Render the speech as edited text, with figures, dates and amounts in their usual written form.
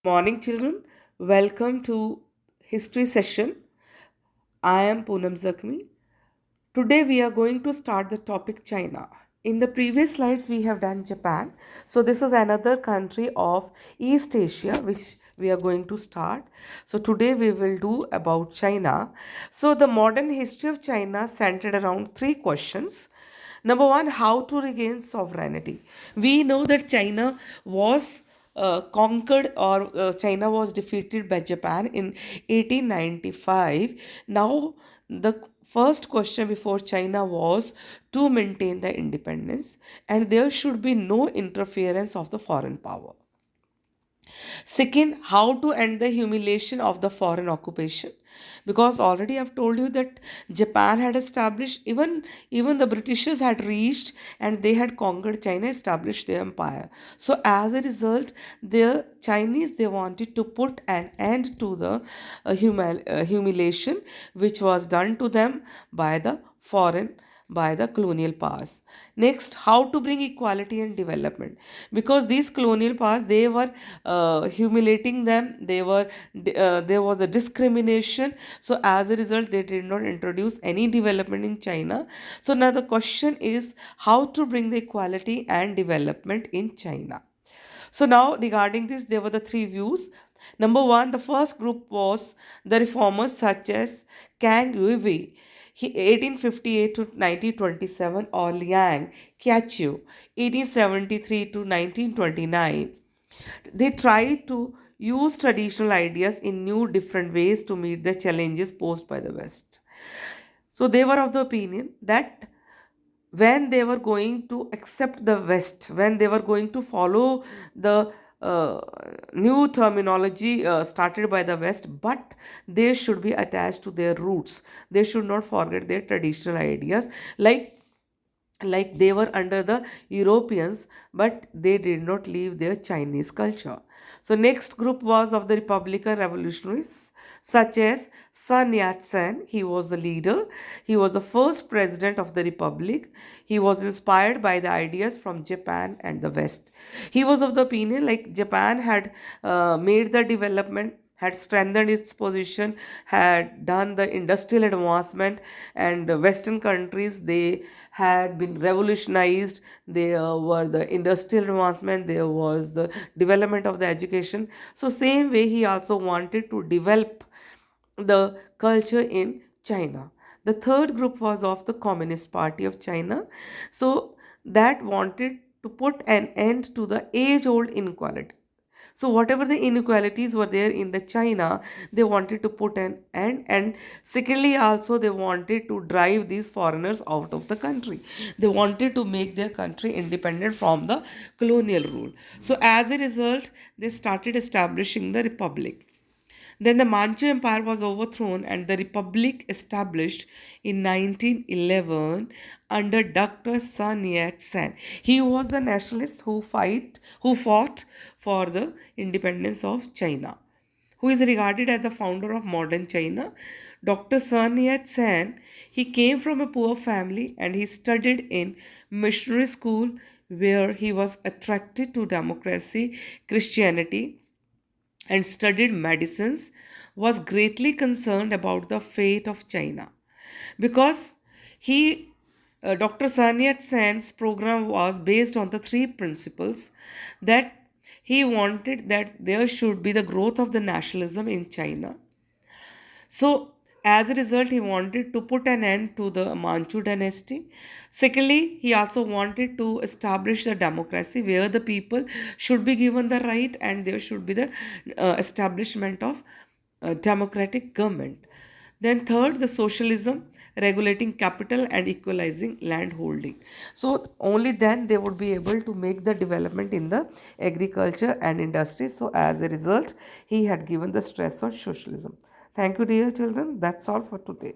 Morning, children. Welcome to history session. I am Poonam Zakmi. Today we are going to start the topic China. In the previous slides we have done Japan. So this is another country of East Asia which we are going to start. So today we will do about China. So the modern history of China centered around three questions. Number one, how to regain sovereignty. We know that China was conquered, or China was defeated by Japan in 1895. Now, the first question before China was to maintain the independence, and there should be no interference of the foreign power. Second, how to end the humiliation of the foreign occupation. Because already I've told you that Japan had established, even the Britishers had reached and they had conquered China, established their empire. So as a result, the Chinese, they wanted to put an end to the humiliation which was done to them by the foreign, by the colonial powers. Next, how to bring equality and development, because these colonial powers, they were humiliating them, there was a discrimination. So as a result, they did not introduce any development in China. So now the question is how to bring the equality and development in China. So now regarding this, there were the three views. Number one, the first group was the reformers such as Kang Yuwei, 1858 to 1927, or Liang Qiaqiu, 1873 to 1929. They tried to use traditional ideas in new different ways to meet the challenges posed by the West. So they were of the opinion that when they were going to accept the West, when they were going to follow the uh, new terminology started by the West, but they should be attached to their roots. They should not forget their traditional ideas, like they were under the Europeans, but they did not leave their Chinese culture. So next group was of the Republican revolutionaries, such as Sun Yat-sen. He was the leader. He was the first president of the Republic. He was inspired by the ideas from Japan and the West. He was of the opinion like Japan had made the development, had strengthened its position, had done the industrial advancement, and Western countries, they had been revolutionized. There were the industrial advancement, there was the development of the education. So same way he also wanted to develop the culture in China. The third group was of the Communist Party of China. So that wanted to put an end to the age old inequality. So whatever the inequalities were there in the China, they wanted to put an end. And secondly, also they wanted to drive these foreigners out of the country. They wanted to make their country independent from the colonial rule. So as a result, they started establishing the republic. Then the Manchu Empire was overthrown and the Republic established in 1911 under Dr. Sun Yat-sen. He was the nationalist who fought for the independence of China, who is regarded as the founder of modern China. Dr. Sun Yat-sen, he came from a poor family and he studied in missionary school where he was attracted to democracy, Christianity, and studied medicines, was greatly concerned about the fate of China, because he Dr. Sun Yat-sen's program was based on the three principles, that he wanted that there should be the growth of the nationalism in China. So, as a result, he wanted to put an end to the Manchu dynasty. Secondly, he also wanted to establish the democracy where the people should be given the right and there should be the establishment of democratic government. Then, third, the socialism, regulating capital and equalizing land holding. So, only then they would be able to make the development in the agriculture and industry. So, as a result, he had given the stress on socialism. Thank you, dear children. That's all for today.